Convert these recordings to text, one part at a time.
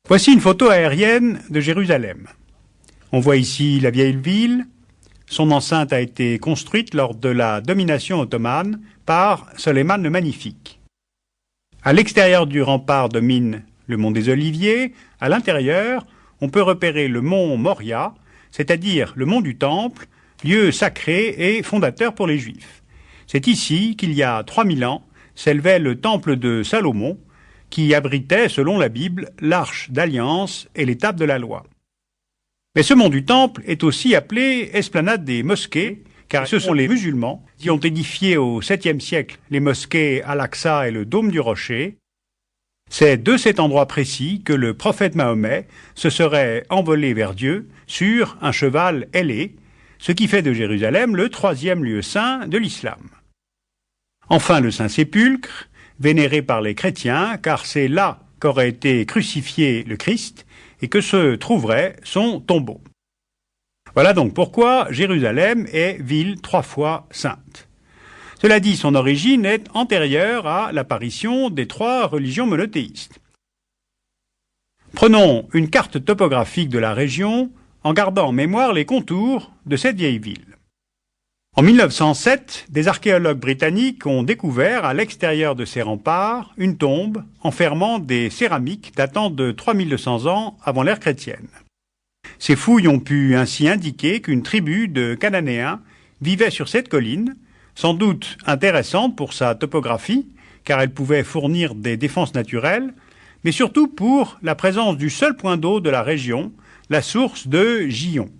Voici une photo aérienne de Jérusalem. On voit ici la vieille ville. Son enceinte a été construite lors de la domination ottomane par Soleiman le Magnifique. À l'extérieur du rempart domine le mont des Oliviers. À l'intérieur, on peut repérer le mont Moria, c'est-à-dire le mont du Temple, lieu sacré et fondateur pour les Juifs. C'est ici qu'il y a 3000 ans s'élevait le temple de Salomon, qui abritait, selon la Bible, l'arche d'alliance et les tables de la loi. Mais ce mont du Temple est aussi appelé esplanade des mosquées, car ce sont les musulmans qui ont édifié au 7e siècle les mosquées Al-Aqsa et le Dôme du Rocher. C'est de cet endroit précis que le prophète Mahomet se serait envolé vers Dieu sur un cheval ailé, ce qui fait de Jérusalem le 3e lieu saint de l'islam. Enfin, le Saint-Sépulcre, vénéré par les chrétiens, car c'est là qu'aurait été crucifié le Christ et que se trouverait son tombeau. Voilà donc pourquoi Jérusalem est ville 3 fois sainte. Cela dit, son origine est antérieure à l'apparition des 3 religions monothéistes. Prenons une carte topographique de la région en gardant en mémoire les contours de cette vieille ville. En 1907, des archéologues britanniques ont découvert à l'extérieur de ces remparts une tombe enfermant des céramiques datant de 3200 ans avant l'ère chrétienne. Ces fouilles ont pu ainsi indiquer qu'une tribu de Cananéens vivait sur cette colline, sans doute intéressante pour sa topographie, car elle pouvait fournir des défenses naturelles, mais surtout pour la présence du seul point d'eau de la région, la source de Gihon.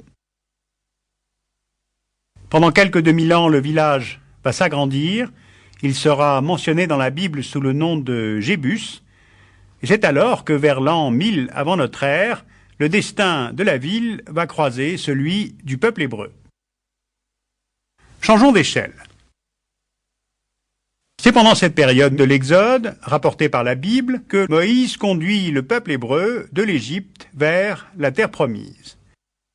Pendant quelques 2000 ans, le village va s'agrandir. Il sera mentionné dans la Bible sous le nom de Jébus. Et c'est alors que vers l'an 1000 avant notre ère, le destin de la ville va croiser celui du peuple hébreu. Changeons d'échelle. C'est pendant cette période de l'Exode, rapportée par la Bible, que Moïse conduit le peuple hébreu de l'Égypte vers la terre promise.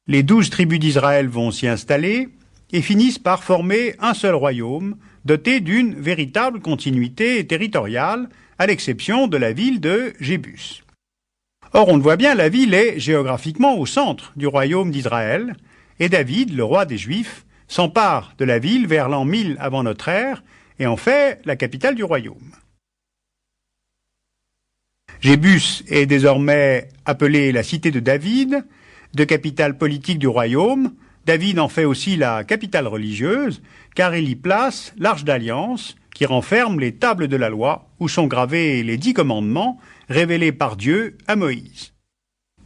Les 12 tribus d'Israël vont s'y installer et finissent par former un seul royaume, doté d'une véritable continuité territoriale, à l'exception de la ville de Jébus. Or, on le voit bien, la ville est géographiquement au centre du royaume d'Israël, et David, le roi des Juifs, s'empare de la ville vers l'an 1000 avant notre ère, et en fait la capitale du royaume. Jébus est désormais appelée la cité de David, de capitale politique du royaume. David en fait aussi la capitale religieuse, car il y place l'Arche d'Alliance, qui renferme les tables de la loi, où sont gravés les 10 commandements révélés par Dieu à Moïse.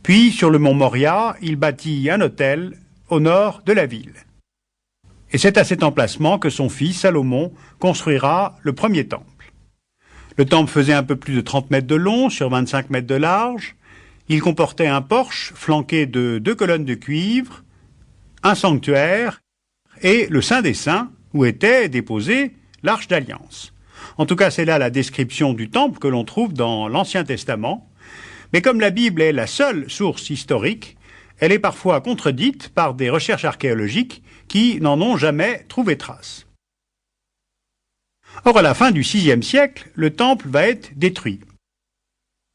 Puis, sur le mont Moria, il bâtit un autel au nord de la ville. Et c'est à cet emplacement que son fils Salomon construira le premier temple. Le temple faisait un peu plus de 30 mètres de long sur 25 mètres de large. Il comportait un porche flanqué de 2 colonnes de cuivre, un sanctuaire et le Saint des Saints, où était déposée l'Arche d'Alliance. En tout cas, c'est là la description du temple que l'on trouve dans l'Ancien Testament. Mais comme la Bible est la seule source historique, elle est parfois contredite par des recherches archéologiques qui n'en ont jamais trouvé trace. Or, à la fin du VIe siècle, le temple va être détruit.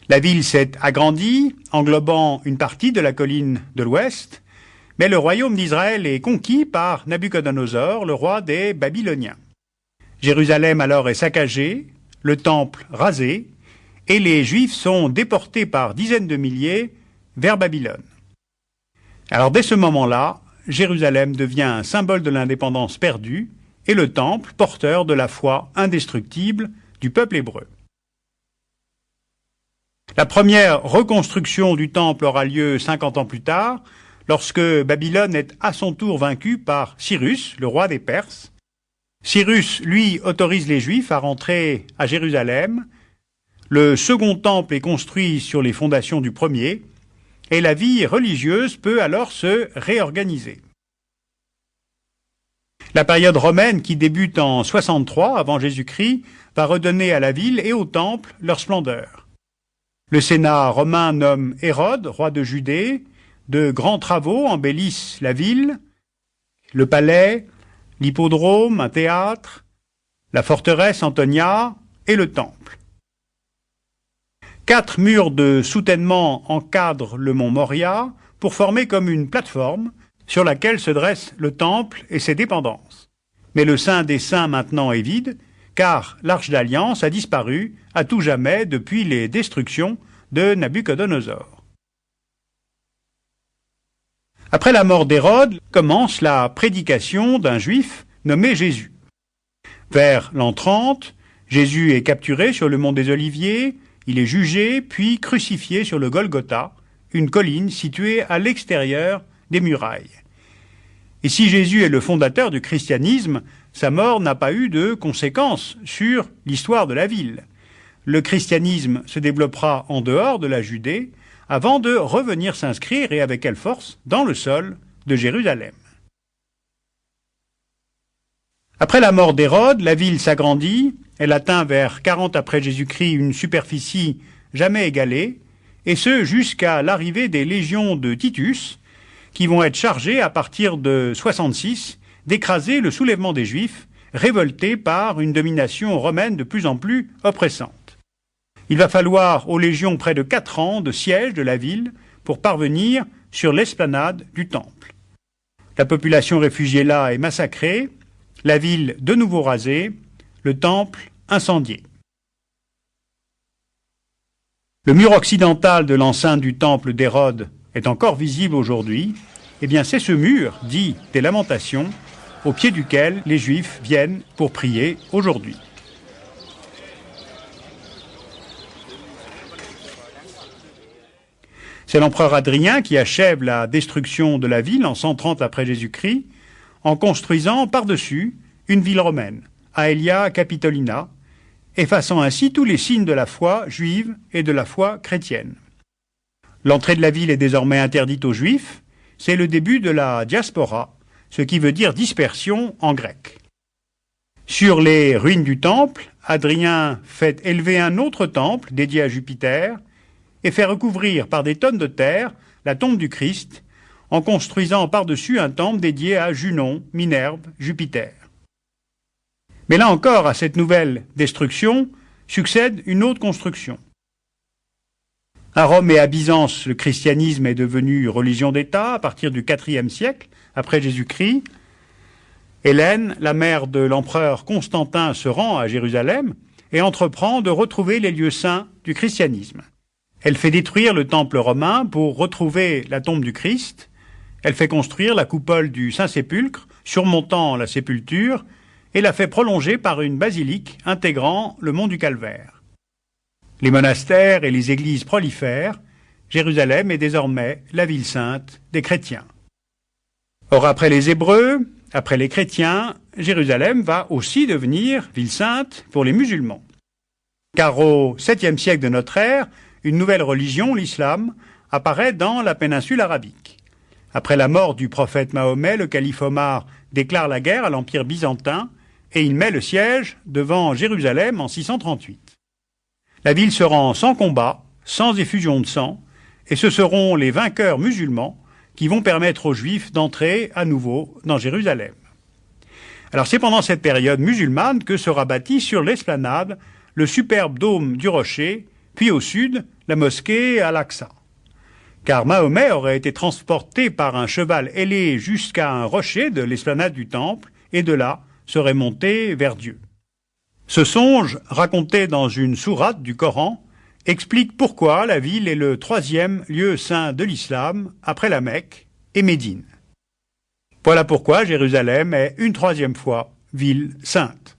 La ville s'est agrandie, englobant une partie de la colline de l'ouest, mais le royaume d'Israël est conquis par Nabuchodonosor, le roi des Babyloniens. Jérusalem alors est saccagée, le temple rasé, et les Juifs sont déportés par dizaines de milliers vers Babylone. Alors dès ce moment-là, Jérusalem devient un symbole de l'indépendance perdue et le temple porteur de la foi indestructible du peuple hébreu. La première reconstruction du temple aura lieu 50 ans plus tard, lorsque Babylone est à son tour vaincue par Cyrus, le roi des Perses. Cyrus, lui, autorise les Juifs à rentrer à Jérusalem. Le second temple est construit sur les fondations du premier, et la vie religieuse peut alors se réorganiser. La période romaine, qui débute en 63 avant Jésus-Christ, va redonner à la ville et au temple leur splendeur. Le Sénat romain nomme Hérode, roi de Judée. De grands travaux embellissent la ville, le palais, l'hippodrome, un théâtre, la forteresse Antonia et le temple. 4 murs de soutènement encadrent le mont Moria pour former comme une plateforme sur laquelle se dresse le temple et ses dépendances. Mais le Saint des Saints maintenant est vide, car l'Arche d'Alliance a disparu à tout jamais depuis les destructions de Nabuchodonosor. Après la mort d'Hérode, commence la prédication d'un juif nommé Jésus. Vers l'an 30, Jésus est capturé sur le mont des Oliviers, il est jugé puis crucifié sur le Golgotha, une colline située à l'extérieur des murailles. Et si Jésus est le fondateur du christianisme, sa mort n'a pas eu de conséquences sur l'histoire de la ville. Le christianisme se développera en dehors de la Judée avant de revenir s'inscrire, et avec quelle force, dans le sol de Jérusalem. Après la mort d'Hérode, la ville s'agrandit, elle atteint vers 40 après Jésus-Christ une superficie jamais égalée, et ce jusqu'à l'arrivée des légions de Titus, qui vont être chargées à partir de 66 d'écraser le soulèvement des Juifs, révoltés par une domination romaine de plus en plus oppressante. Il va falloir aux légions près de 4 ans de siège de la ville pour parvenir sur l'esplanade du temple. La population réfugiée là est massacrée, la ville de nouveau rasée, le temple incendié. Le mur occidental de l'enceinte du temple d'Hérode est encore visible aujourd'hui. Eh bien, c'est ce mur, dit des Lamentations, au pied duquel les Juifs viennent pour prier aujourd'hui. C'est l'empereur Hadrien qui achève la destruction de la ville en 130 après Jésus-Christ, en construisant par-dessus une ville romaine, Aelia Capitolina, effaçant ainsi tous les signes de la foi juive et de la foi chrétienne. L'entrée de la ville est désormais interdite aux Juifs, c'est le début de la diaspora, ce qui veut dire dispersion en grec. Sur les ruines du temple, Hadrien fait élever un autre temple dédié à Jupiter et fait recouvrir par des tonnes de terre la tombe du Christ, en construisant par-dessus un temple dédié à Junon, Minerve, Jupiter. Mais là encore, à cette nouvelle destruction, succède une autre construction. À Rome et à Byzance, le christianisme est devenu religion d'État à partir du IVe siècle, après Jésus-Christ. Hélène, la mère de l'empereur Constantin, se rend à Jérusalem et entreprend de retrouver les lieux saints du christianisme. Elle fait détruire le temple romain pour retrouver la tombe du Christ. Elle fait construire la coupole du Saint-Sépulcre, surmontant la sépulture, et la fait prolonger par une basilique intégrant le mont du Calvaire. Les monastères et les églises prolifèrent. Jérusalem est désormais la ville sainte des chrétiens. Or, après les Hébreux, après les chrétiens, Jérusalem va aussi devenir ville sainte pour les musulmans. Car au 7e siècle de notre ère, une nouvelle religion, l'islam, apparaît dans la péninsule arabique. Après la mort du prophète Mahomet, le calife Omar déclare la guerre à l'Empire byzantin et il met le siège devant Jérusalem en 638. La ville se rend sans combat, sans effusion de sang, et ce seront les vainqueurs musulmans qui vont permettre aux Juifs d'entrer à nouveau dans Jérusalem. Alors c'est pendant cette période musulmane que sera bâti sur l'esplanade le superbe dôme du rocher, puis au sud, la mosquée Al-Aqsa. Car Mahomet aurait été transporté par un cheval ailé jusqu'à un rocher de l'esplanade du temple, et de là serait monté vers Dieu. Ce songe, raconté dans une sourate du Coran, explique pourquoi la ville est le 3e lieu saint de l'islam, après la Mecque et Médine. Voilà pourquoi Jérusalem est une 3e fois ville sainte.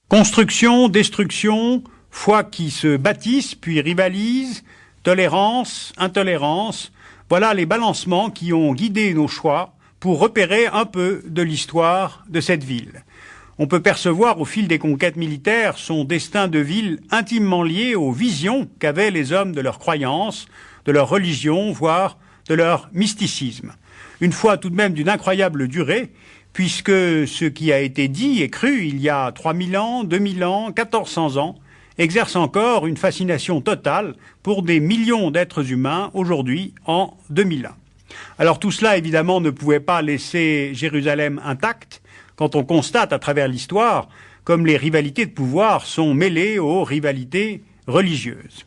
Construction, destruction, foi qui se bâtissent puis rivalisent, tolérance, intolérance, voilà les balancements qui ont guidé nos choix pour repérer un peu de l'histoire de cette ville. On peut percevoir au fil des conquêtes militaires son destin de ville intimement lié aux visions qu'avaient les hommes de leur croyance, de leur religion, voire de leur mysticisme. Une foi tout de même d'une incroyable durée, puisque ce qui a été dit et cru il y a 3000 ans, 2000 ans, 1400 ans, exerce encore une fascination totale pour des millions d'êtres humains aujourd'hui en 2001. Alors tout cela, évidemment, ne pouvait pas laisser Jérusalem intacte quand on constate à travers l'histoire comme les rivalités de pouvoir sont mêlées aux rivalités religieuses.